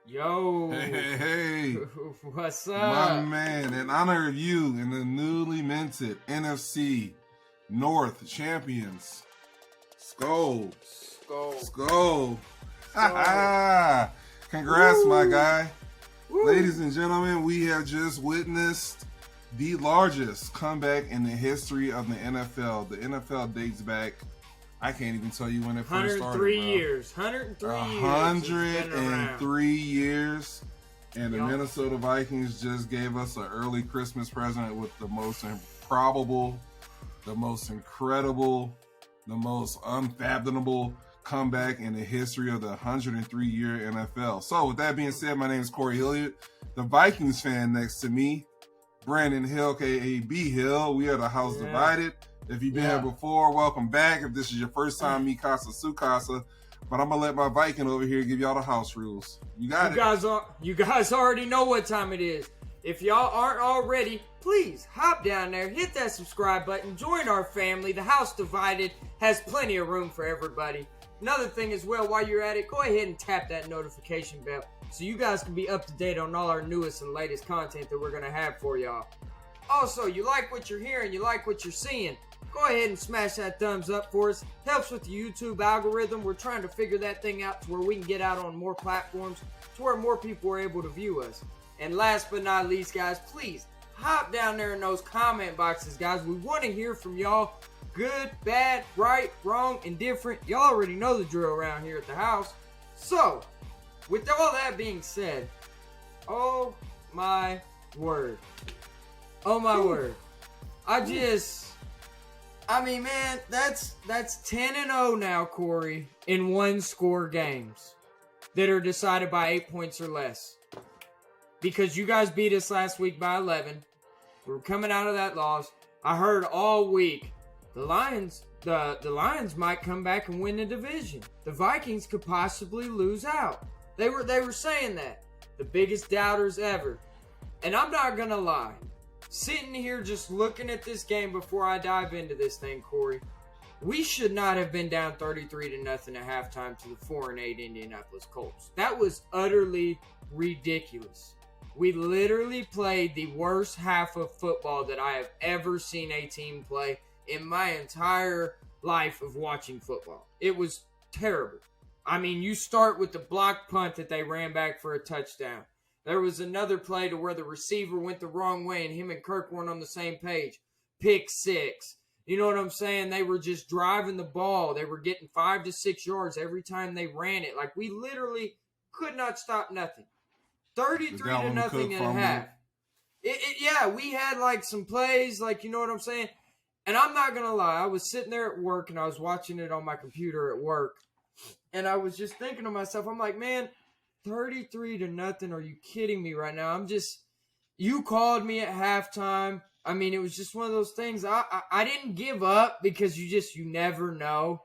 Yo, Hey, what's my up? man, in honor of you and the newly minted NFC North champions, Skol, Skol, Skol. Ha Skol. ha! Congrats, my Woo, guy. woo. Ladies and gentlemen, we have just witnessed the largest comeback in the history of the NFL. The NFL dates back, I can't even tell you when it first started, 103 bro. years. 103 A years it's hundred been and around. 3 years, and the Yup. Minnesota Vikings just gave us an early Christmas present with the most improbable, the most incredible, the most unfathomable comeback in the history of the 103-year NFL. So, with that being said, my name is Corey Hilliard, the Vikings fan next to me, Brandon Hill, aka B Hill. We are the House Yeah. Divided. If you've been here before, welcome back. If this is your first time, mi casa, su casa. But I'm gonna let my Viking over here give y'all the house rules. You got it. You guys already know what time it is. If y'all aren't already, please hop down there, hit that subscribe button, join our family. The House Divided has plenty of room for everybody. Another thing as well, while you're at it, go ahead and tap that notification bell so you guys can be up to date on all our newest and latest content that we're going to have for y'all. Also, you like what you're hearing, you like what you're seeing, go ahead and smash that thumbs up for us. Helps with the YouTube algorithm. We're trying to figure that thing out to where we can get out on more platforms, to where more people are able to view us. And last but not least, guys, please hop down there in those comment boxes, guys. We want to hear from y'all. Good, bad, right, wrong, indifferent. Y'all already know the drill around here at the house. So, with all that being said, oh my word. Oh my word. I mean, man, that's 10-0 now, Corey, in one-score games that are decided by 8 points or less. Because you guys beat us last week by 11. We're coming out of that loss. I heard all week the Lions might come back and win the division. The Vikings could possibly lose out. They were saying that. The biggest doubters ever. And I'm not gonna lie. Sitting here just looking at this game before I dive into this thing, Corey, we should not have been down 33-0 at halftime to the 4-8 Indianapolis Colts. That was utterly ridiculous. We literally played the worst half of football that I have ever seen a team play in my entire life of watching football. It was terrible. I mean, you start with the block punt that they ran back for a touchdown. There was another play to where the receiver went the wrong way and him and Kirk weren't on the same page. Pick six. You know what I'm saying? They were just driving the ball. They were getting 5 to 6 yards every time they ran it. Like, we literally could not stop nothing. 33-0 and a half. Yeah, we had like some plays, like, you know what I'm saying? And I'm not going to lie. I was sitting there at work and I was watching it on my computer at work. And I was just thinking to myself, I'm like, man, 33-0. Are you kidding me right now? You called me at halftime. I mean, it was just one of those things. I didn't give up because you never know.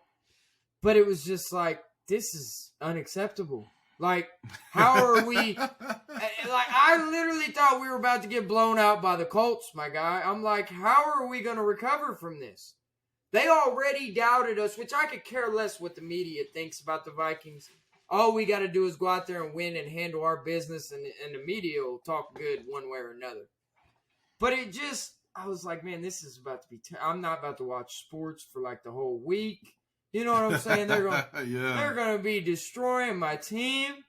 But it was just like, this is unacceptable. Like, how are we? Like, I literally thought we were about to get blown out by the Colts, my guy. I'm like, how are we going to recover from this? They already doubted us, which I could care less what the media thinks about the Vikings. All we got to do is go out there and win and handle our business, and the media will talk good one way or another. But I was like, man, this is about to be I'm not about to watch sports for like the whole week. You know what I'm saying? They're going to be destroying my team.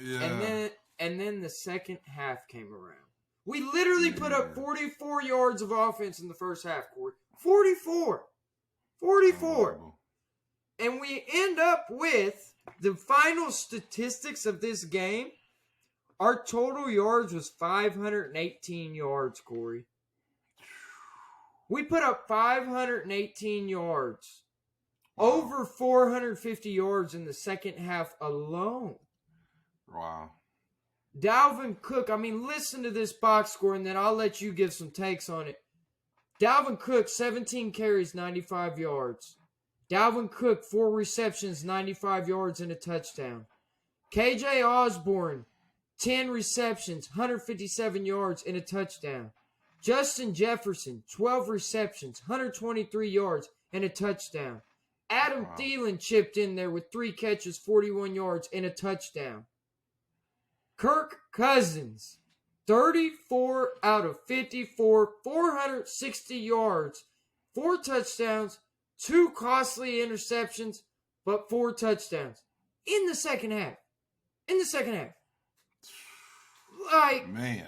Yeah. And then the second half came around. We literally put up 44 yards of offense in the first half, Corey. 44. And we end up with the final statistics of this game. Our total yards was 518 yards, Corey. We put up 518 yards. Over 450 yards in the second half alone. Wow. Dalvin Cook, I mean, listen to this box score, and then I'll let you give some takes on it. Dalvin Cook, 17 carries, 95 yards. Dalvin Cook, 4 receptions, 95 yards, and a touchdown. KJ Osborne, 10 receptions, 157 yards, and a touchdown. Justin Jefferson, 12 receptions, 123 yards, and a touchdown. Adam Thielen chipped in there with 3 catches, 41 yards, and a touchdown. Kirk Cousins, 34 out of 54, 460 yards, 4 touchdowns, 2 costly interceptions, but 4 touchdowns in the second half. Like, man,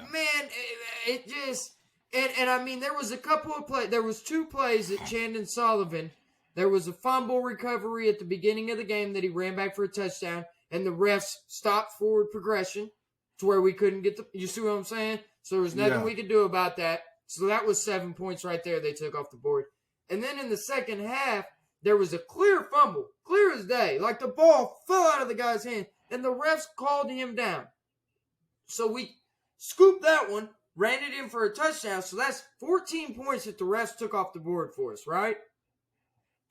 it just, and I mean, there was a couple of plays. There was 2 plays that Chandon Sullivan, there was a fumble recovery at the beginning of the game that he ran back for a touchdown, and the refs stopped forward progression to where we couldn't get you see what I'm saying? So there was nothing we could do about that. So that was 7 points right there they took off the board. And then in the second half, there was a clear fumble, clear as day. Like the ball fell out of the guy's hand, and the refs called him down. So we scooped that one, ran it in for a touchdown. So that's 14 points that the refs took off the board for us, right?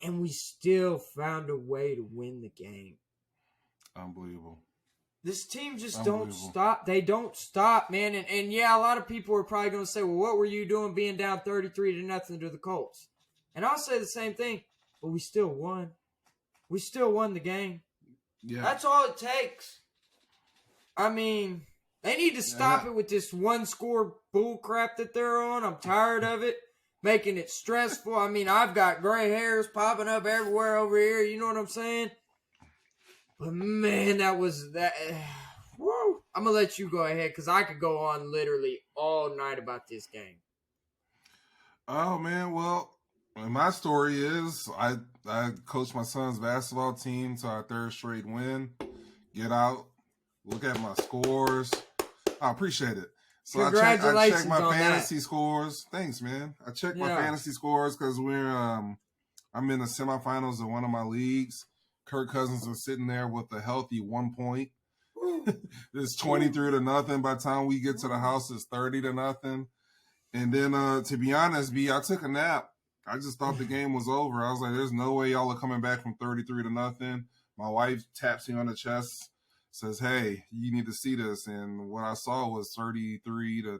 And we still found a way to win the game. Unbelievable. This team just don't stop. They don't stop, man. And yeah, a lot of people are probably going to say, well, what were you doing being down 33-0 to the Colts? And I'll say the same thing, but we still won. We still won the game. Yeah. That's all it takes. I mean, they need to stop it with this one-score bull crap that they're on. I'm tired of it, making it stressful. I mean, I've got gray hairs popping up everywhere over here. You know what I'm saying? But, man, that was that. Woo. I'm going to let you go ahead because I could go on literally all night about this game. Oh, man, well, my story is I coached my son's basketball team to our 3rd straight win. Get out, look at my scores. I appreciate it. So I checked my fantasy scores. Thanks, man. I checked my fantasy scores because I'm in the semifinals of one of my leagues. Kirk Cousins was sitting there with a healthy 1 point. It's 23-0. By the time we get to the house, it's 30-0. And then, to be honest, I took a nap. I just thought the game was over. I was like, there's no way y'all are coming back from 33-0. My wife taps me on the chest, says, hey, you need to see this. And what I saw was 33-33,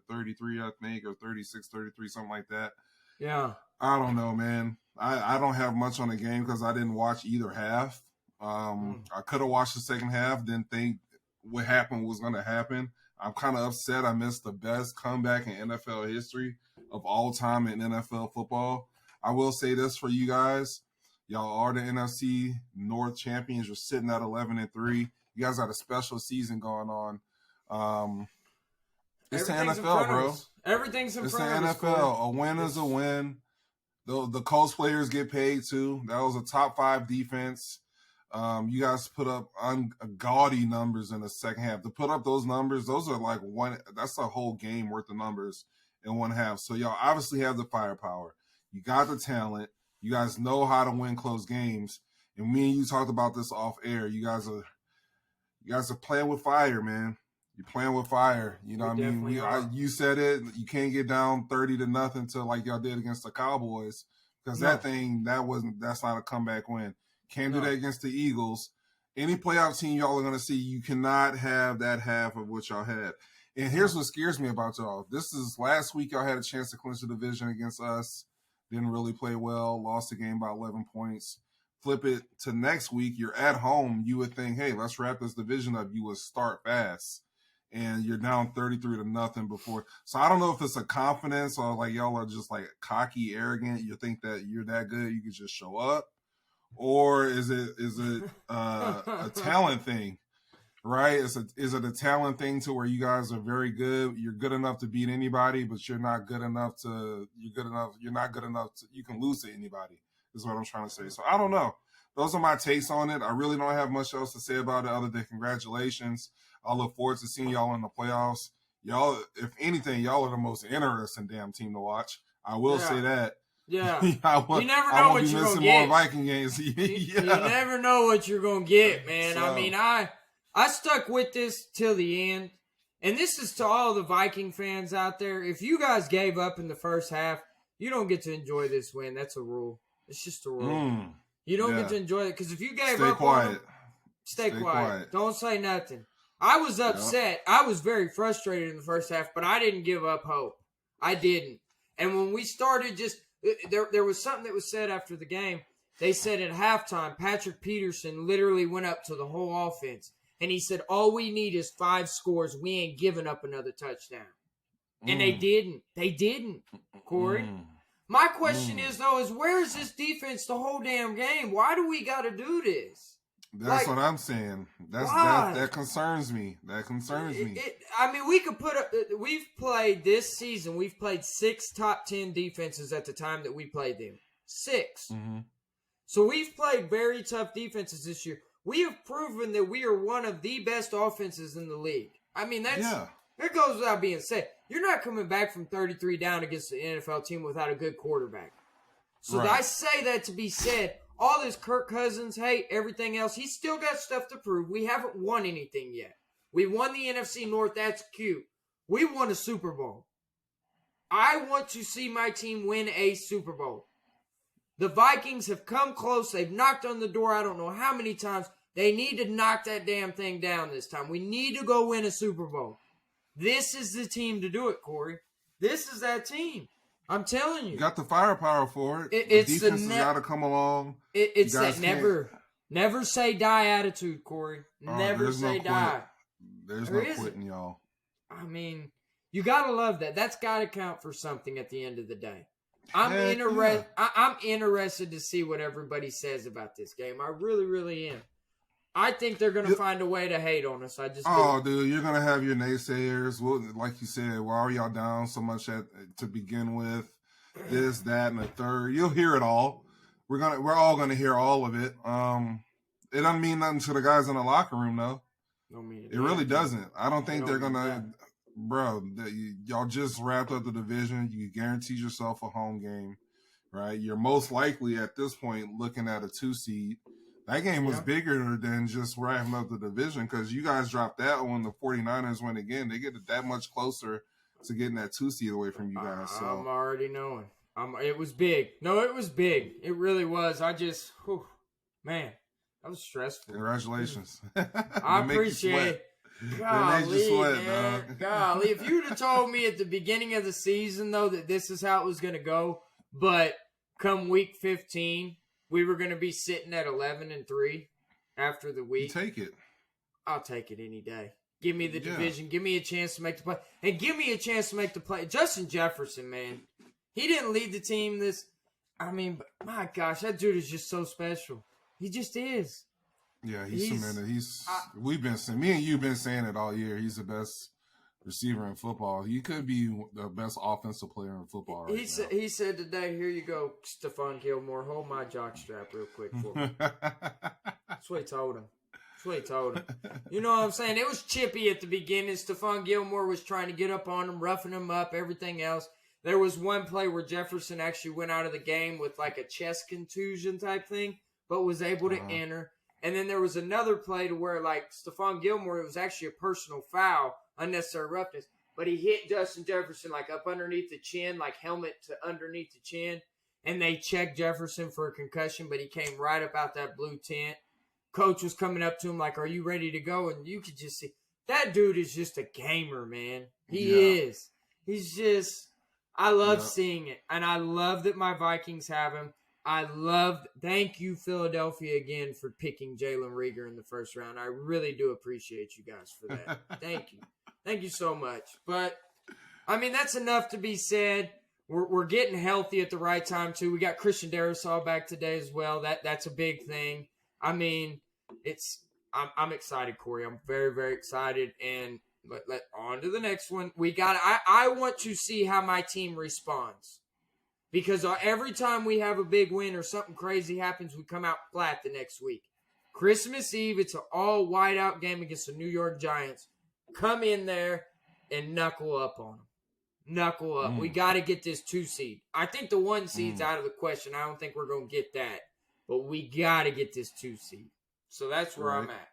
I think, or 36-33, something like that. Yeah. I don't know, man. I don't have much on the game because I didn't watch either half. I could have watched the second half, didn't think what happened was going to happen. I'm kind of upset I missed the best comeback in NFL history of all time in NFL football. I will say this for you guys. Y'all are the NFC North champions. You're sitting at 11-3. You guys got a special season going on. It's the NFL, bro. Everything's in front of us. It's the NFL. A win is a win. The Colts players get paid too. That was a top 5 defense. You guys put up gaudy numbers in the second half. To put up those numbers, those are like that's a whole game worth of numbers in one half. So y'all obviously have the firepower. You got the talent. You guys know how to win close games. And me and you talked about this off air. You guys are playing with fire, man. You're playing with fire. You know what I mean? You said it. You can't get down 30-0 to like y'all did against the Cowboys because that's not a comeback win. Can't do that against the Eagles. Any playoff team y'all are going to see, you cannot have that half of what y'all had. And here's what scares me about y'all. This is last week y'all had a chance to clinch the division against us. Didn't really play well. Lost the game by 11 points. Flip it to next week. You're at home. You would think, hey, let's wrap this division up. You would start fast. And you're down 33-0 before. So I don't know if it's a confidence or like y'all are just like cocky, arrogant. You think that you're that good, you can just show up. Or is it a talent thing, right? Is it a talent thing to where you guys are very good? You're good enough to beat anybody, but you're not good enough to you can lose to anybody. Is what I'm trying to say. So I don't know. Those are my takes on it. I really don't have much else to say about it other than congratulations. I look forward to seeing y'all in the playoffs. Y'all, if anything, y'all are the most interesting damn team to watch. I will say that. Yeah. You never know what you're going to get. More Viking games. You never know what you're going to get, man. So, I mean, I stuck with this till the end. And this is to all the Viking fans out there. If you guys gave up in the first half, you don't get to enjoy this win. That's a rule. It's just a rule. You don't get to enjoy it. Because if you gave up on them, stay quiet. Don't say nothing. I was upset. I was very frustrated in the first half, but I didn't give up hope. I didn't. And when we started there was something that was said after the game. They said at halftime, Patrick Peterson literally went up to the whole offense and he said, all we need is 5 scores. We ain't giving up another touchdown. And they didn't. They didn't, Corey. My question is, though, is where is this defense the whole damn game? Why do we got to do this? That's what I'm saying. That concerns me. That concerns me. I mean, we could put up. We've played this season. We've played 6 top 10 defenses at the time that we played them. 6. Mm-hmm. So we've played very tough defenses this year. We have proven that we are one of the best offenses in the league. I mean, it goes without being said. You're not coming back from 33 down against the NFL team without a good quarterback. So I say that to be said. All this Kirk Cousins hate, everything else, he's still got stuff to prove. We haven't won anything yet. We won the NFC North. That's cute. We won a Super Bowl. I want to see my team win a Super Bowl. The Vikings have come close. They've knocked on the door I don't know how many times. They need to knock that damn thing down this time. We need to go win a Super Bowl. This is the team to do it, Corey. This is that team. I'm telling you. You got the firepower for it. The defense has got to come along. It's that never say die attitude, Corey. Never say die. There's no quitting, y'all. I mean, you got to love that. That's got to count for something at the end of the day. I'm interested to see what everybody says about this game. I really, really am. I think they're going to find a way to hate on us. Dude, you're going to have your naysayers. Well, like you said, why are y'all down so much to begin with? This, that, and the third. You'll hear it all. We're all going to hear all of it. It doesn't mean nothing to the guys in the locker room, though. It really doesn't. I don't think they're going to. Bro, y'all just wrapped up the division. You guaranteed yourself a home game, right? You're most likely at this point looking at a 2 seed. That game was bigger than just wrapping up the division because you guys dropped that when the 49ers win again. They get that much closer to getting that 2 seed away from you guys. So I'm already knowing. It was big. No, it was big. It really was. Man, that was stressful. Congratulations. I appreciate it. Golly, man. Golly, if you'd have told me at the beginning of the season, though, that this is how it was going to go, but come week 15, we were going to be sitting at 11-3 after the week. You take it. I'll take it any day. Give me the division. Give me a chance to make the play. And give me a chance to make the play. Justin Jefferson, man. He didn't lead the team but my gosh, that dude is just so special. He just is. Yeah, he's cemented. Me and you've been saying it all year. He's the best receiver in football. He could be the best offensive player in football right now. He said today, here you go, Stephon Gilmore, hold my jockstrap real quick for me. That's what he told him. You know what I'm saying? It was chippy at the beginning. Stephon Gilmore was trying to get up on him, roughing him up, everything else. There was one play where Jefferson actually went out of the game with like a chest contusion type thing, but was able to enter. And then there was another play to where, like, Stephon Gilmore, it was actually a personal foul, unnecessary roughness, but he hit Justin Jefferson, like, up underneath the chin, like helmet to underneath the chin, and they checked Jefferson for a concussion, but he came right up out that blue tent. Coach was coming up to him like, are you ready to go? And you could just see, that dude is just a gamer, man. He is. He's just, I love seeing it, and I love that my Vikings have him. Thank you, Philadelphia, again, for picking Jalen Reagor in the first round. I really do appreciate you guys for that. Thank you. Thank you so much. But, I mean, that's enough to be said. We're getting healthy at the right time, too. We got Christian Darrisaw back today as well. That's a big thing. I mean, I'm excited, Corey. I'm very, very excited. And on to the next one. I want to see how my team responds. Because every time we have a big win or something crazy happens, we come out flat the next week. Christmas Eve, it's an all-white-out game against the New York Giants. Come in there and knuckle up on them. Knuckle up. We got to get this 2 seed. I think the 1 seed's out of the question. I don't think we're going to get that. But we got to get this 2 seed. So that's where I'm at.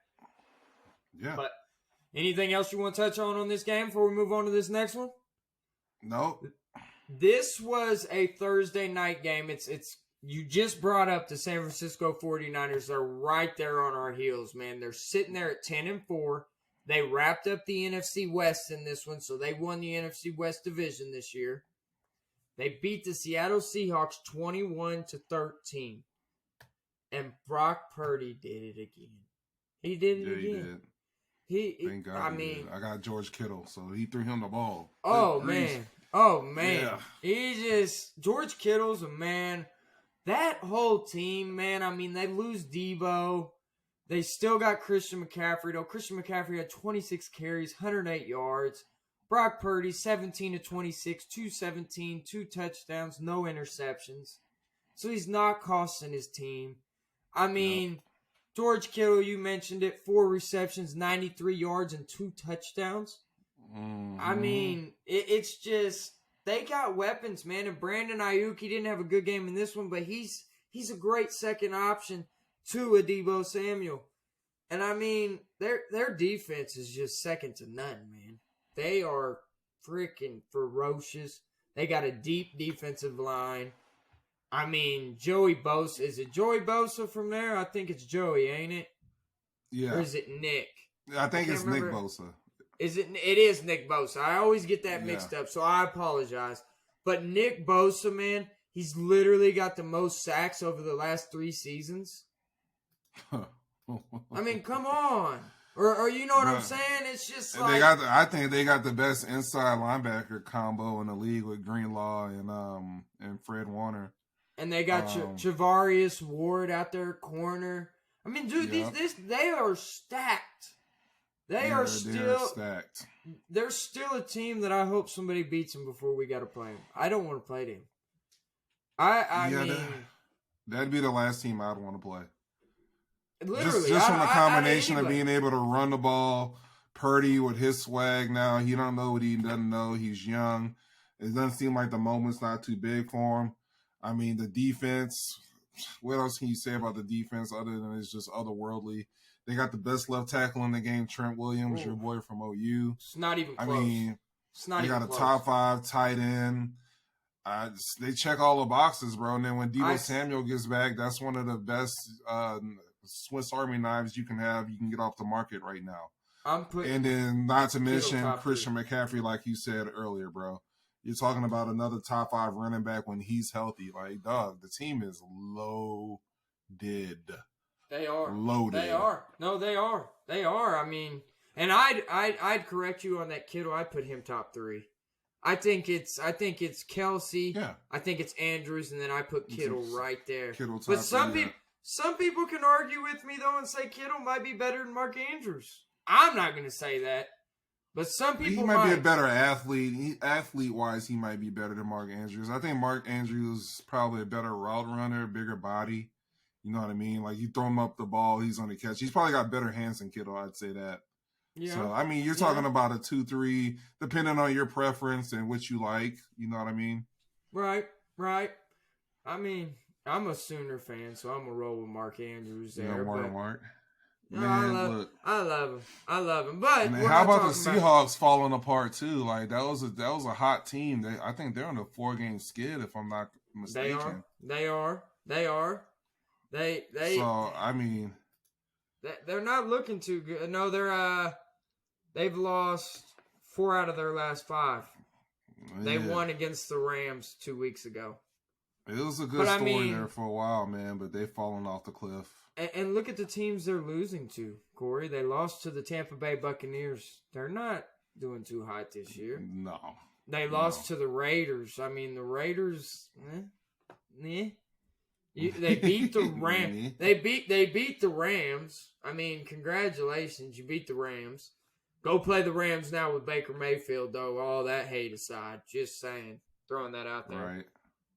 Yeah. But anything else you want to touch on this game before we move on to this next one? No. This was a Thursday night game. It's you just brought up the San Francisco 49ers. They're right there on our heels, man. They're sitting there at 10-4. They wrapped up the NFC West in this one, so they won the NFC West division this year. They beat the Seattle Seahawks 21-13. And Brock Purdy did it again. He did it again. Thank God. I mean, I got George Kittle, so he threw him the ball. Oh Good grief. man. Oh man. Yeah. George Kittle's a man. That whole team, man, I mean, they lose Debo. They still got Christian McCaffrey, though. Christian McCaffrey had 26 carries, 108 yards. Brock Purdy, 17 to 26, 217, 2 touchdowns, no interceptions. So he's not costing his team. I mean, George Kittle, you mentioned it, 4 receptions, 93 yards, and 2 touchdowns. Mm-hmm. I mean, it's just they got weapons, man. And Brandon Ayuk, he didn't have a good game in this one, but he's a great second option to a Debo Samuel. And I mean, their defense is just second to none, man. They are freaking ferocious. They got a deep defensive line. I mean, Joey Bosa. Is it Joey Bosa from there? I think it's Joey, ain't it? Yeah. Or is it Nick? I think it's Nick Bosa. It is Nick Bosa. I always get that mixed up, so I apologize. But Nick Bosa, man, he's literally got the most sacks over the last 3 seasons. I mean, come on. Or you know what I'm saying? It's just like I think they got the best inside linebacker combo in the league with Greenlaw and Fred Warner. And they got Javarius Ward out there corner. I mean, dude, they are stacked. They're stacked. They're still a team that I hope somebody beats them before we got to play them. I don't want to play them. I mean, that'd be the last team I'd want to play. Literally, just from a combination of being able to run the ball, Purdy with his swag now. He don't know what he doesn't know. He's young. It doesn't seem like the moment's not too big for him. I mean, the defense, what else can you say about the defense other than it's just otherworldly? They got the best left tackle in the game, Trent Williams, your boy from OU. It's not even close. I mean, they got a top 5 tight end. They check all the boxes, bro. And then when Debo Samuel gets back, that's one of the best Swiss Army knives you can have. You can get off the market right now. And then not to mention Christian McCaffrey, like you said earlier, bro. You're talking about another top 5 running back when he's healthy. Like, dog, the team is loaded. They are loaded. They are. No, they are. They are. I mean, and I'd correct you on that Kittle. I'd put him top 3. I think it's Kelsey. Yeah. I think it's Andrews, and then I put Kittle right there. Kittle top but some 3, some people can argue with me though and say Kittle might be better than Mark Andrews. I'm not going to say that, but some people he might be a better athlete. Athlete-wise, he might be better than Mark Andrews. I think Mark Andrews is probably a better route runner, bigger body. You know what I mean? Like, you throw him up the ball, he's on the catch. He's probably got better hands than Kittle, I'd say that. Yeah. So, I mean, you're talking about a 2-3, depending on your preference and what you like. You know what I mean? Right. I mean, I'm a Sooner fan, so I'm going to roll with Mark Andrews there. Mark. No, man, I love him. But how about the Seahawks falling apart too? Like, that was a hot team. I think they're on a 4-game skid, if I'm not mistaken. They are. So I mean, they're not looking too good. No, they've lost 4 out of their last 5. They won against the Rams 2 weeks ago. It was a good story there for a while, man, but they've fallen off the cliff. And look at the teams they're losing to, Corey. They lost to the Tampa Bay Buccaneers. They're not doing too hot this year. No. They lost to the Raiders. I mean, the Raiders, they beat the Rams. They beat the Rams. I mean, congratulations, you beat the Rams. Go play the Rams now with Baker Mayfield, though. All that hate aside, just saying, throwing that out there. Right.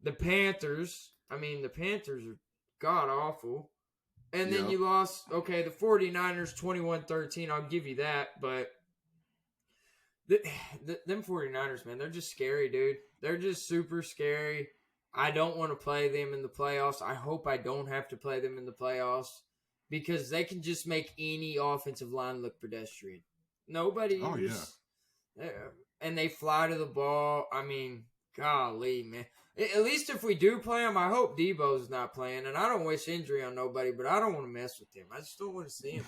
The Panthers are god awful. And then you lost, the 49ers 21-13. I'll give you that, but them 49ers, man, they're just scary, dude. They're just super scary. I don't want to play them in the playoffs. I hope I don't have to play them in the playoffs because they can just make any offensive line look pedestrian. Nobody. Oh, And they fly to the ball. I mean, golly, man. At least if we do play him, I hope Debo's not playing. And I don't wish injury on nobody, but I don't want to mess with him. I just don't want to see him.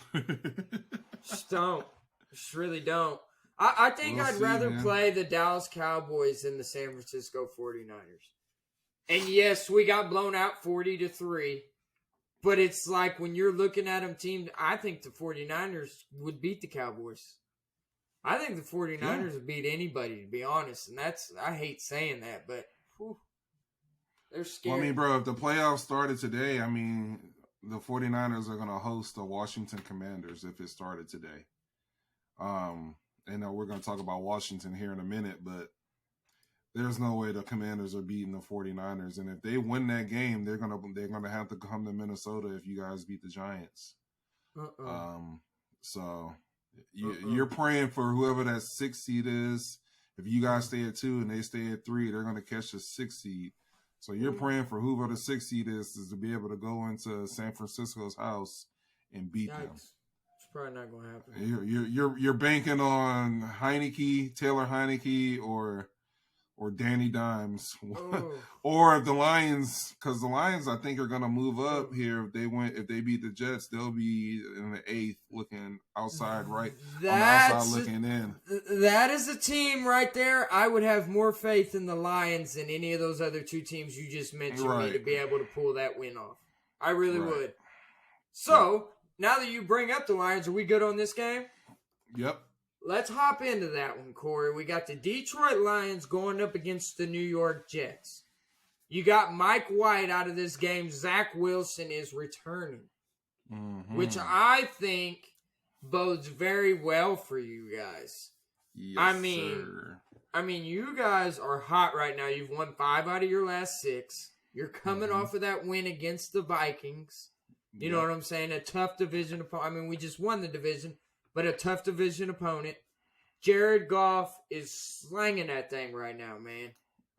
Just don't. Just really don't. I think I'd rather play the Dallas Cowboys than the San Francisco 49ers. And yes, we got blown out 40-3. But it's like when you're looking at them team, I think the 49ers would beat the Cowboys. I think the 49ers would beat anybody, to be honest. And I hate saying that, but whew, they're scary. Well, I mean, bro, if the playoffs started today, I mean, the 49ers are going to host the Washington Commanders if it started today. And we're going to talk about Washington here in a minute, but there's no way the Commanders are beating the 49ers. And if they win that game, they're gonna have to come to Minnesota if you guys beat the Giants. So you're praying for whoever that 6 seed is. If you guys stay at 2 and they stay at 3, they're gonna catch the 6 seed. So you're praying for whoever the 6 seed is to be able to go into San Francisco's house and beat them. It's probably not gonna happen. You're banking on Taylor Heineke, or Danny Dimes, or if the Lions, because the Lions I think are going to move up here. If they beat the Jets, they'll be in the 8th, looking outside right on the outside looking in. That is a team right there. I would have more faith in the Lions than any of those other 2 teams you just mentioned me to be able to pull that win off. I really would. So now that you bring up the Lions, are we good on this game? Yep. Let's hop into that one, Corey. We got the Detroit Lions going up against the New York Jets. You got Mike White out of this game. Zach Wilson is returning, which I think bodes very well for you guys. Yes, I mean, sir. You guys are hot right now. You've won 5 out of your last 6. You're coming off of that win against the Vikings. You know what I'm saying? A tough division opponent. I mean, we just won the division. But a tough division opponent. Jared Goff is slanging that thing right now, man.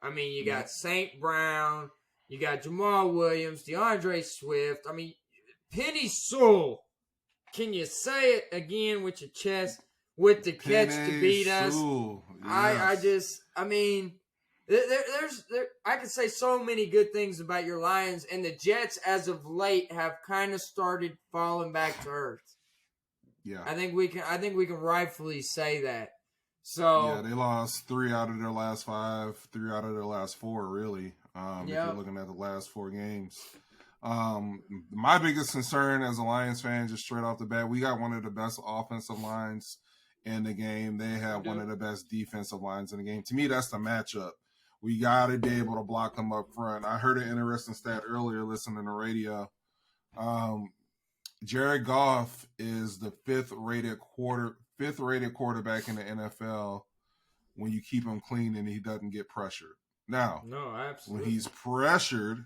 I mean, you got St. Brown. You got Jamal Williams, DeAndre Swift. I mean, Penny Sewell. Can you say it again with your chest? With the catch to beat us. Yes. I could say so many good things about your Lions. And the Jets, as of late, have kind of started falling back to earth. Yeah, I think we can rightfully say that. So they lost 3 out of their last 5, 3 out of their last 4, really. If you're looking at the last 4 games, my biggest concern as a Lions fan, just straight off the bat, we got one of the best offensive lines in the game. They have one of the best defensive lines in the game. To me, that's the matchup. We got to be able to block them up front. I heard an interesting stat earlier listening to radio. Jared Goff is the 5th rated quarterback in the NFL when you keep him clean and he doesn't get pressured. Now, when he's pressured,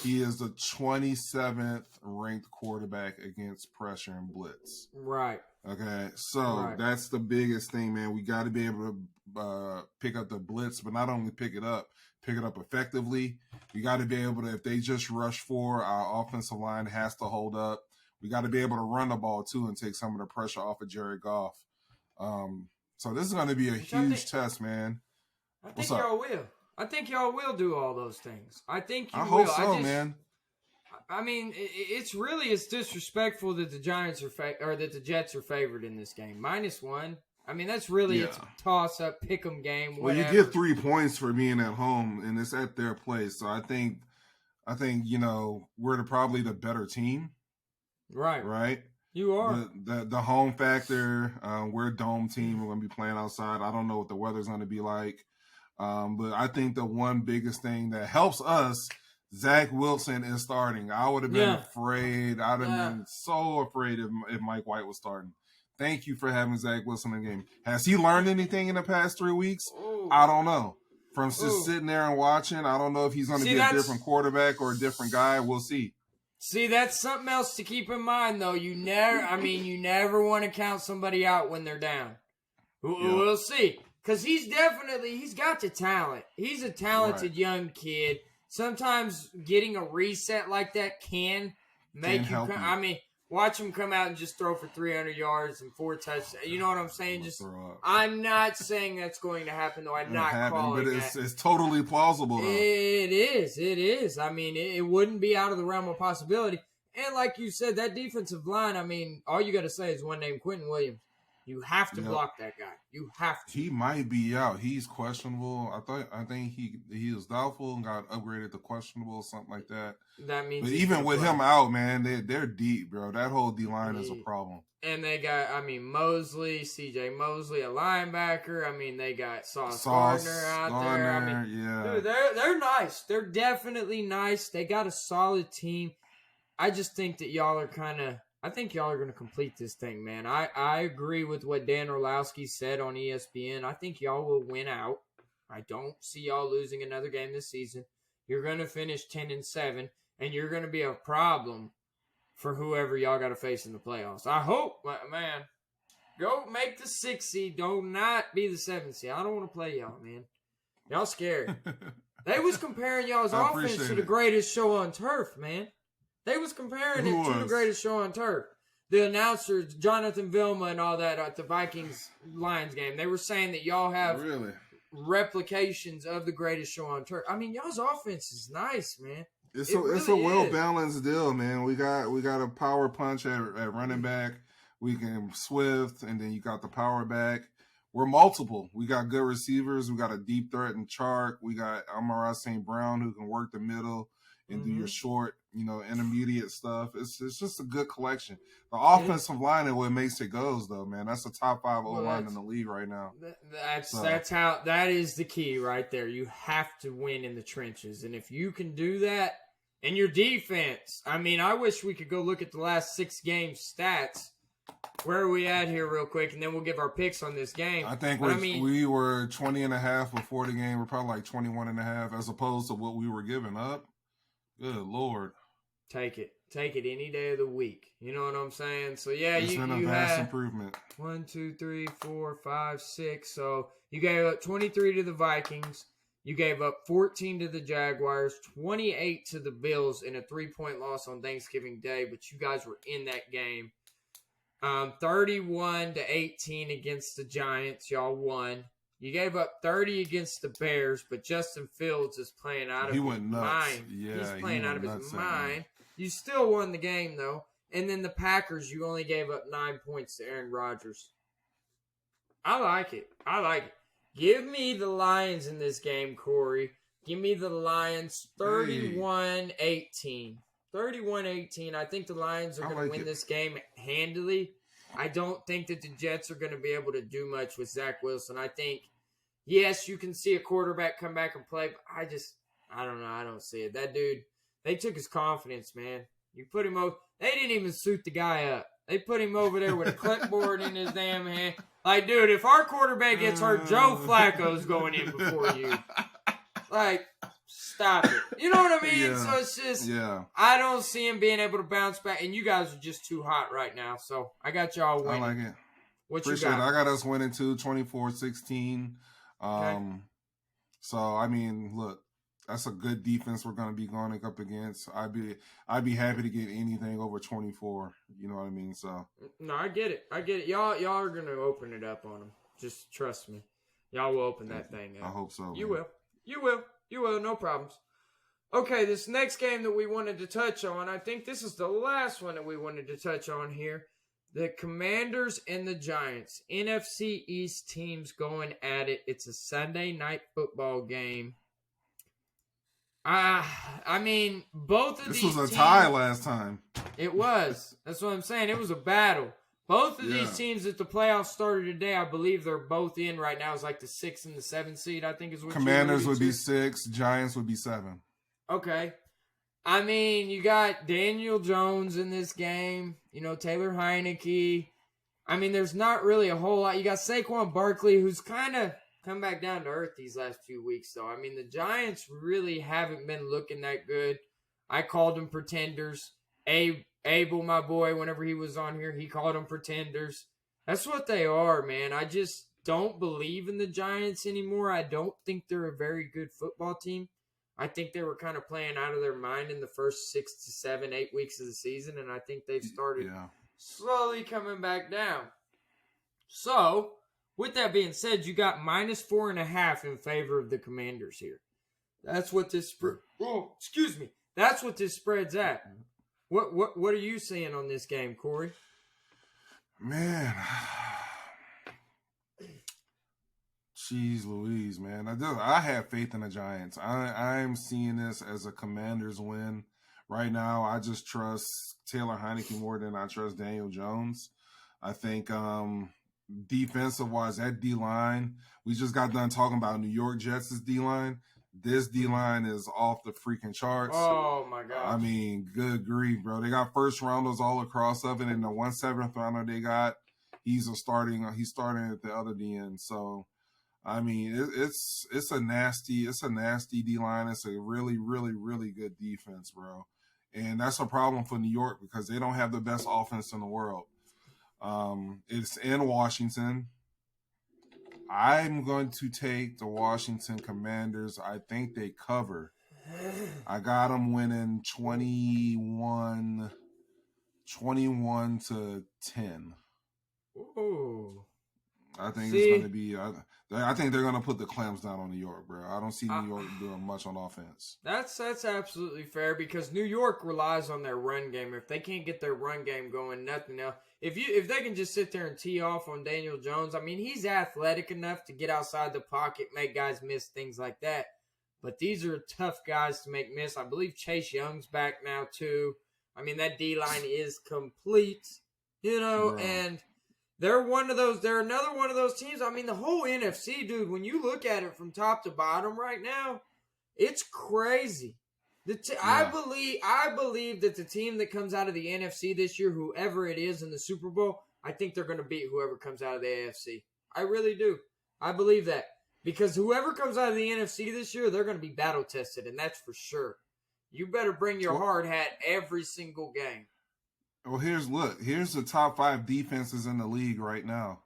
he is the 27th ranked quarterback against pressure and blitz. Right. Okay, so that's the biggest thing, man. We got to be able to pick up the blitz, but not only pick it up effectively. We got to be able to, if they just rush forward, our offensive line has to hold up. We got to be able to run the ball, too, and take some of the pressure off of Jared Goff. So this is going to be a huge test, man. I think y'all will. I think y'all will do all those things. I think you will. I hope so, man. I mean, it's disrespectful that the Giants are that the Jets are favored in this game. -1. I mean, that's really it's a toss-up, pick-em game, whatever. Well, you get 3 points for being at home, and it's at their place. So I think we're probably the better team. Right. You are. The home factor. We're a dome team. We're going to be playing outside. I don't know what the weather's going to be like. But I think the one biggest thing that helps us, Zach Wilson is starting. I would have been afraid. I'd have been so afraid if Mike White was starting. Thank you for having Zach Wilson in the game. Has he learned anything in the past 3 weeks? Ooh. I don't know. From just sitting there and watching, I don't know if he's going to be a different quarterback or a different guy. We'll see. See, that's something else to keep in mind, though. You never want to count somebody out when they're down. We'll see. Because he's got the talent. He's a talented young kid. Sometimes getting a reset like that can make you. I mean, watch him come out and just throw for 300 yards and 4 touchdowns. You know what I'm saying? I'm not saying that's going to happen, though. I'm not calling but that. It's totally plausible, though. It is. I mean, it wouldn't be out of the realm of possibility. And like you said, that defensive line, I mean, all you got to say is one name, Quentin Williams. You have to block that guy. You have to. He might be out. He's questionable. I think he was doubtful and got upgraded to questionable or something like that. That means. But even with him out, man, they're deep, bro. That whole D line is a problem. And they got, Mosley, C.J. Mosley, a linebacker. They got Sauce Gardner out there. Dude, they're nice. They're definitely nice. They got a solid team. I just think that y'all are I think y'all are going to complete this thing, man. I agree with what Dan Orlowski said on ESPN. I think y'all will win out. I don't see y'all losing another game this season. You're going to finish 10-7, and you're going to be a problem for whoever y'all got to face in the playoffs. I hope, man. Go make the 6th seed. Do not be the 7th seed. I don't want to play y'all, man. Y'all scared. They was comparing y'all's offense to the greatest show on turf, man. They was comparing it to the greatest show on turf. The announcers, Jonathan Vilma and all that at the Vikings-Lions game, they were saying that y'all have replications of the greatest show on turf. Y'all's offense is nice, man. It's a well-balanced deal, man. We got a power punch at running back. We can Swift, and then you got the power back. We're multiple. We got good receivers. We got a deep threat in Chark. We got Amon-Ra St. Brown who can work the middle and do your short, intermediate stuff. It's just a good collection. The offensive line is what makes it goes, though, man. That's a top 5 O-line in the league right now. That is the key right there. You have to win in the trenches, and if you can do that, and your defense, I wish we could go look at the last 6 games stats. Where are we at here real quick, and then we'll give our picks on this game. I think we were 20.5 before the game. We're probably like 21.5 as opposed to what we were giving up. Good Lord. Take it any day of the week. You know what I'm saying? So, yeah, it's been a vast improvement. 1, 2, 3, 4, 5, 6. So, you gave up 23 to the Vikings. You gave up 14 to the Jaguars, 28 to the Bills in a 3-point loss on Thanksgiving Day, but you guys were in that game. 31-18 against the Giants. Y'all won. You gave up 30 against the Bears, but Justin Fields is playing out of his mind. Yeah, he's playing out of his mind. You still won the game, though. And then the Packers, you only gave up 9 points to Aaron Rodgers. I like it. Give me the Lions in this game, Corey. Give me the Lions 31-18. 31-18. I think the Lions are going to win this game handily. I don't think that the Jets are going to be able to do much with Zach Wilson. I think, yes, you can see a quarterback come back and play, but I don't know. I don't see it. That dude, they took his confidence, man. You put him over. They didn't even suit the guy up. They put him over there with a clipboard in his damn hand. Like, dude, if our quarterback gets hurt, Joe Flacco's going in before you. Like, stop it. You know what I mean? Yeah. So it's just, I don't see him being able to bounce back. And you guys are just too hot right now. So I got y'all winning. I like it. What Appreciate you got? it. I got us winning too, 24-16. Okay. So, look, that's a good defense we're going to be going up against. I'd be happy to get anything over 24. You know what I mean? So no, I get it. Y'all are going to open it up on them. Just trust me. Y'all will open that thing up. I hope so. You will. No problems. Okay, this next game that we wanted to touch on, I think this is the last one that we wanted to touch on here. The Commanders and the Giants. NFC East teams going at it. It's a Sunday night football game. Both of these teams... This was a tie last time. It was. That's what I'm saying. It was a battle. Both of these teams at the playoffs started today. I believe they're both in right now. It's like the 6th and the 7th seed, I think is what Commanders would be 6. Giants would be 7. Okay. You got Daniel Jones in this game. Taylor Heineke. There's not really a whole lot. You got Saquon Barkley, who's kind of come back down to earth these last few weeks, though. The Giants really haven't been looking that good. I called them pretenders. Abel, my boy, whenever he was on here, he called them pretenders. That's what they are, man. I just don't believe in the Giants anymore. I don't think they're a very good football team. I think they were kind of playing out of their mind in the first 6 to 7, 8 weeks of the season, and I think they've started slowly coming back down. So, with that being said, you got -4.5 in favor of the Commanders here. That's what this That's what this spread's at. What are you seeing on this game, Corey? Man, Jeez Louise, man. I have faith in the Giants. I'm seeing this as a Commanders win. Right now, I just trust Taylor Heineke more than I trust Daniel Jones. I think defensive-wise, that D-line, we just got done talking about New York Jets' D-line. This D-line is off the freaking charts. Oh, my God. I mean, good grief, bro. They got first-rounders all across of it, and the 1 7th-rounder they got, he's starting at the other D-end. So, I mean, it's a nasty D-line. It's a really, really, really good defense, bro. And that's a problem for New York because they don't have the best offense in the world. It's in Washington. I'm going to take the Washington Commanders. I think they cover. I got them winning 21-10. Ooh. I think it's going to be. I think they're going to put the clamps down on New York, bro. I don't see New York doing much on offense. That's absolutely fair because New York relies on their run game. If they can't get their run game going, nothing else. If they can just sit there and tee off on Daniel Jones, I mean, he's athletic enough to get outside the pocket, make guys miss, things like that. But these are tough guys to make miss. I believe Chase Young's back now too. I mean, that D-line is complete, and they're another one of those teams. I mean, the whole NFC, dude, when you look at it from top to bottom right now, it's crazy. I believe that the team that comes out of the NFC this year, whoever it is in the Super Bowl, I think they're going to beat whoever comes out of the AFC. I really do. I believe that. Because whoever comes out of the NFC this year, they're going to be battle tested, and that's for sure. You better bring your hard hat every single game. Well, here's the top 5 defenses in the league right now.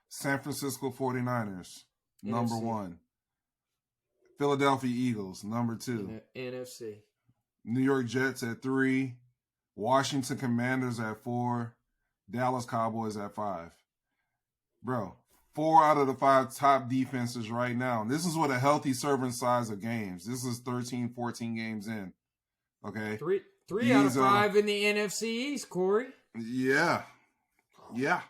San Francisco 49ers, number 1. Philadelphia Eagles, number 2. NFC. New York Jets at 3. Washington Commanders at 4. Dallas Cowboys at 5. Bro, 4 out of the 5 top defenses right now. And this is with a healthy serving size of games. This is 13, 14 games in. Okay? Three out of 5 in the NFC East, Corey. Yeah. The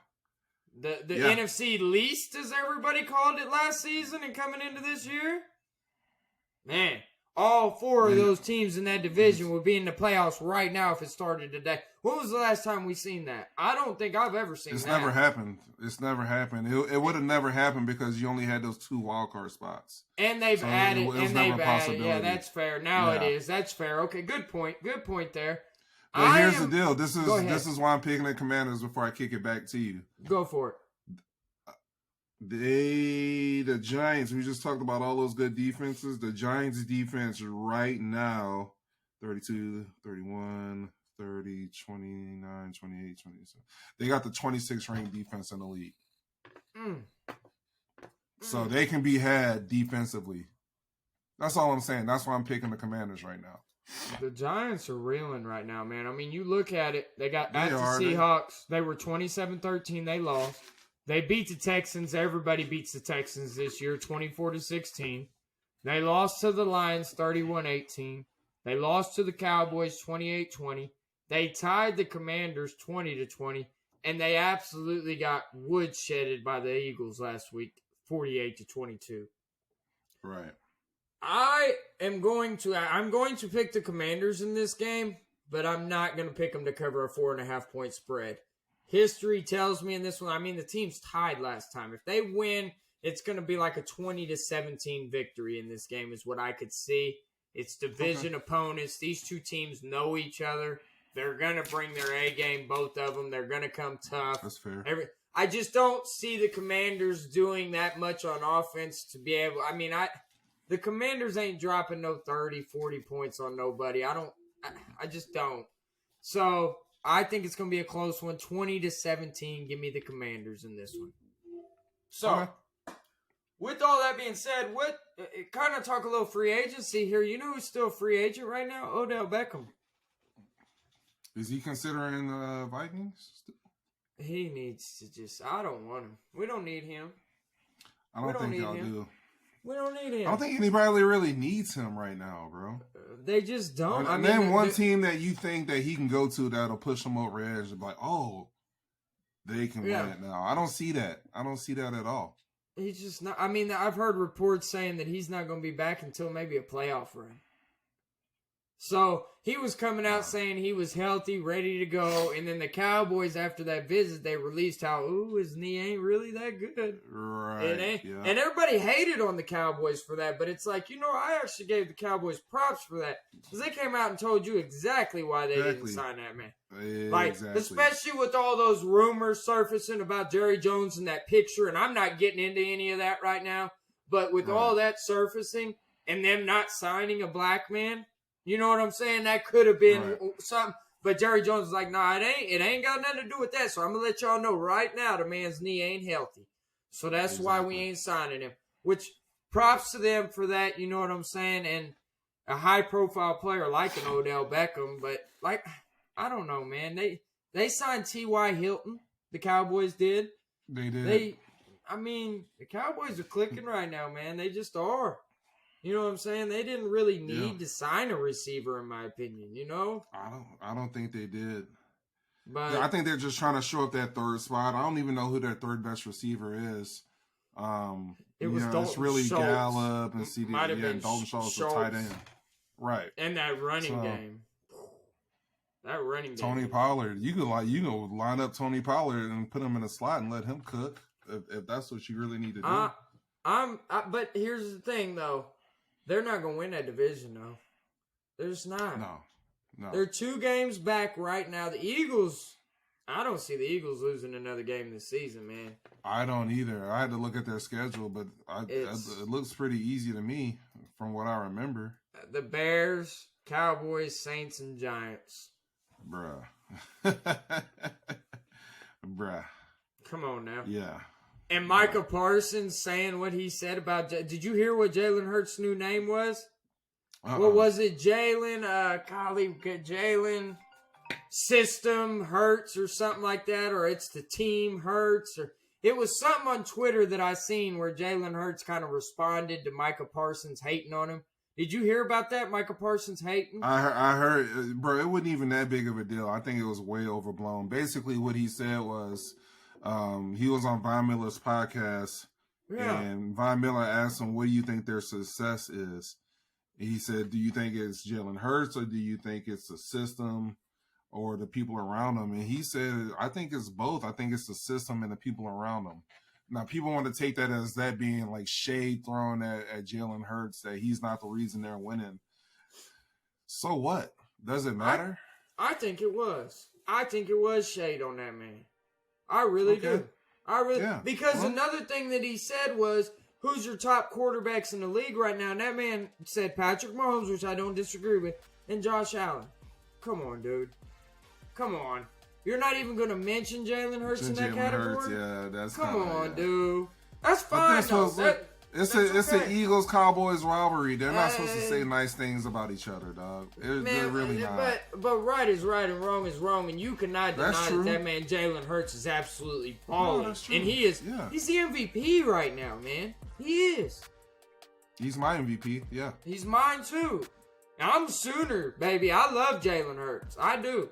NFC least, as everybody called it last season and coming into this year? Man, all 4 of those teams in that division would be in the playoffs right now if it started today. When was the last time we seen that? I don't think I've ever seen that. It's never happened. It would have never happened because you only had those 2 wild card spots. And they've added. Yeah, that's fair. Now it is. That's fair. Okay, good point. Good point there. But here's the deal. This is why I'm picking the Commanders before I kick it back to you. Go for it. The Giants, we just talked about all those good defenses. The Giants defense right now, 32, 31, 30, 29, 28, 27. They got the 26th ranked defense in the league. So they can be had defensively. That's all I'm saying. That's why I'm picking the Commanders right now. The Giants are reeling right now, man. I mean, you look at it. They got at the Seahawks. They were 27-13. They lost. They beat the Texans. Everybody beats the Texans this year, 24-16. They lost to the Lions, 31-18. They lost to the Cowboys, 28-20. They tied the Commanders, 20-20. And they absolutely got woodshedded by the Eagles last week, 48-22. Right. I'm going to pick the Commanders in this game, but I'm not going to pick them to cover a 4.5-point spread. History tells me in this one, I mean, the team's tied last time. If they win, it's going to be like a 20-17 victory in this game is what I could see. It's division opponents. These two teams know each other. They're going to bring their A game, both of them. They're going to come tough. That's fair. I just don't see the Commanders doing that much on offense to be able – I mean, the Commanders ain't dropping no 30, 40 points on nobody. I just don't. So – I think it's going to be a close one, 20-17. Give me the Commanders in this one. So, with all that being said, kind of talk a little free agency here. You know who's still a free agent right now? Odell Beckham. Is he considering the Vikings? He needs to I don't want him. We don't need him. I don't think y'all do. We don't need him. I don't think anybody really needs him right now, bro. They just don't. Name one team that you think that he can go to that'll push him over the edge and be like, oh, they can win it now. I don't see that. I don't see that at all. he's just not. I mean, I've heard reports saying that he's not going to be back until maybe a playoff run. So he was coming out saying he was healthy, ready to go, and then the Cowboys, after that visit, they released how, his knee ain't really that good. Right. And everybody hated on the Cowboys for that, but it's like, I actually gave the Cowboys props for that, because they came out and told you exactly why they didn't sign that man. Like, especially with all those rumors surfacing about Jerry Jones in that picture, and I'm not getting into any of that right now, but with all that surfacing and them not signing a black man, you know what I'm saying? That could have been something. But Jerry Jones is like, nah, it ain't got nothing to do with that. So I'm going to let y'all know right now the man's knee ain't healthy. So that's why we ain't signing him. Which, props to them for that, you know what I'm saying? And a high-profile player like an Odell Beckham. But, like, I don't know, man. They signed T.Y. Hilton. The Cowboys did. They did. The Cowboys are clicking right now, man. They just are. You know what I'm saying? They didn't really need to sign a receiver, in my opinion. I don't think they did. But I think they're just trying to show up that third spot. I don't even know who their third best receiver is. It was Dalton it's really Schultz. Gallup and CD. Dalton Schultz, the tight end. Right. And that running game. That running game. Tony Pollard. You can line up Tony Pollard and put him in a slot and let him cook if that's what you really need to do. But here's the thing, though. They're not going to win that division, though. They're just not. No. They're 2 games back right now. The Eagles, I don't see the Eagles losing another game this season, man. I don't either. I had to look at their schedule, but it looks pretty easy to me from what I remember. The Bears, Cowboys, Saints, and Giants. Bruh. Come on now. Yeah. And Micah Parsons saying what he said about... Did you hear what Jalen Hurts' new name was? What was it? Jalen System Hurts or something like that, or it's the team Hurts, or it was something on Twitter that I seen where Jalen Hurts kind of responded to Micah Parsons hating on him. Did you hear about that, Micah Parsons hating? I heard, bro, it wasn't even that big of a deal. I think it was way overblown. Basically, what he said was... he was on Von Miller's podcast, and Von Miller asked him, what do you think their success is? And he said, do you think it's Jalen Hurts, or do you think it's the system or the people around him? And he said, I think it's both. I think it's the system and the people around him. Now, people want to take that as that being like shade thrown at Jalen Hurts, that he's not the reason they're winning. So what? Does it matter? I think it was. I think it was shade on that man. I really do. Because another thing that he said was, who's your top quarterbacks in the league right now? And that man said Patrick Mahomes, which I don't disagree with, and Josh Allen. Come on, dude. Come on. You're not even going to mention Jalen Hurts in that category? Come on, dude. That's fine, though. It's the Eagles Cowboys rivalry. They're not supposed to say nice things about each other, dog. They're really not. But right is right and wrong is wrong, and you cannot deny that man Jalen Hurts is absolutely balling. No, that's true. And he is. Yeah. He's the MVP right now, man. He is. He's my MVP. Yeah. He's mine too. Now, I'm Sooner, baby. I love Jalen Hurts. I do.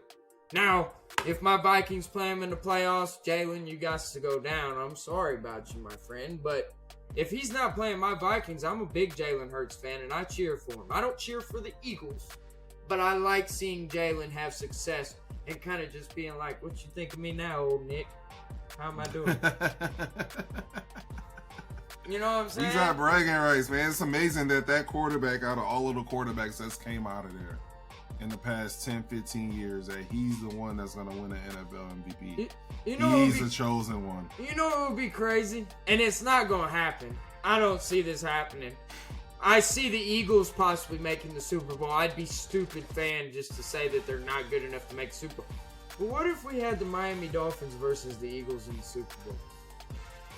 Now, if my Vikings play him in the playoffs, Jalen, you got to go down. I'm sorry about you, my friend, but. If he's not playing my Vikings, I'm a big Jalen Hurts fan, and I cheer for him. I don't cheer for the Eagles, but I like seeing Jalen have success and kind of just being like, what you think of me now, old Nick? How am I doing? You know what I'm saying? He's not bragging rights, man. It's amazing that quarterback, out of all of the quarterbacks that's came out of there in the past 10, 15 years, that he's the one that's going to win the NFL MVP. He's the chosen one. You know what would be crazy? And it's not going to happen. I don't see this happening. I see the Eagles possibly making the Super Bowl. I'd be stupid fan just to say that they're not good enough to make Super Bowl. But what if we had the Miami Dolphins versus the Eagles in the Super Bowl?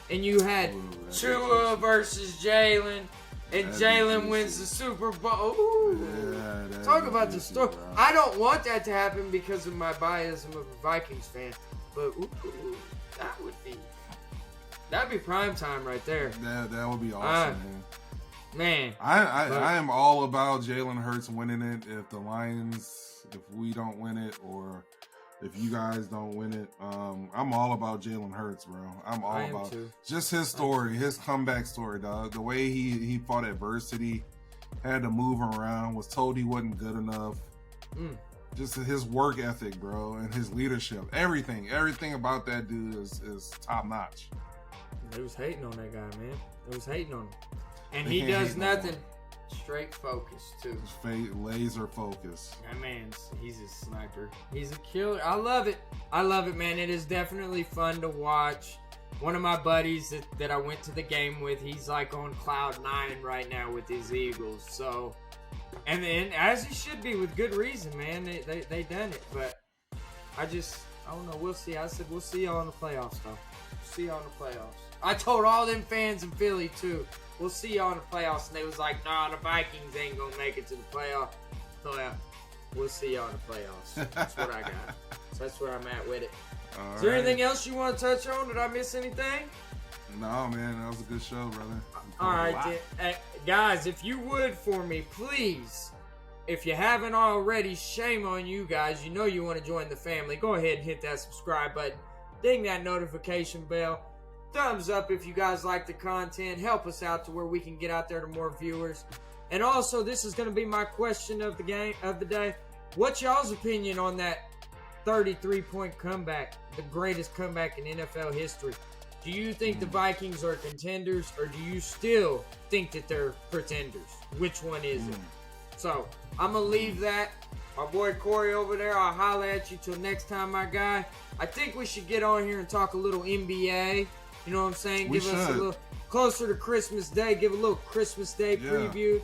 And you had Tua versus Jalen, and Jalen wins the Super Bowl. Ooh. Talk about the story. I don't want that to happen because of my bias of a Vikings fan. But that'd be prime time right there. That would be awesome, man. I am all about Jalen Hurts winning it. If the Lions, if we don't win it, or if you guys don't win it. I'm all about Jalen Hurts, bro. I'm all about just his story, his comeback story, dog. The way he fought adversity, had to move around, was told he wasn't good enough. Just his work ethic, bro, and his leadership. Everything about that dude is top notch. They was hating on that guy, man. They was hating on him. And he does nothing. Straight focus, too. Laser focus. That he's a sniper. He's a killer. I love it. I love it, man. It is definitely fun to watch. One of my buddies that I went to the game with, he's like on cloud 9 right now with his Eagles. So, and as he should be, with good reason, man. They done it. But I don't know. We'll see. I said we'll see y'all in the playoffs, though. See y'all in the playoffs. I told all them fans in Philly, too. We'll see y'all in the playoffs. And they was like, nah, the Vikings ain't going to make it to the playoffs. So, yeah, we'll see y'all in the playoffs. That's what I got. So that's where I'm at with it. Is there anything else you want to touch on? Did I miss anything? No, man. That was a good show, brother. All right, guys, if you would for me, please, if you haven't already, shame on you guys. You know you want to join the family. Go ahead and hit that subscribe button. Ding that notification bell. Thumbs up if you guys like the content. Help us out to where we can get out there to more viewers. And also, this is going to be my question of the day. What's y'all's opinion on that 33-point comeback, the greatest comeback in NFL history? Do you think the Vikings are contenders, or do you still think that they're pretenders? Which one is it? So, I'm going to leave that. My boy Corey over there, I'll holler at you till next time, my guy. I think we should get on here and talk a little NBA. You know what I'm saying? Give us a little closer to Christmas Day. Give a little Christmas Day preview.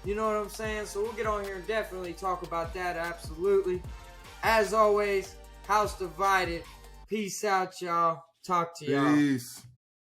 You know what I'm saying? So we'll get on here and definitely talk about that. Absolutely. As always, House Divided. Peace out, y'all. Talk to y'all. Peace.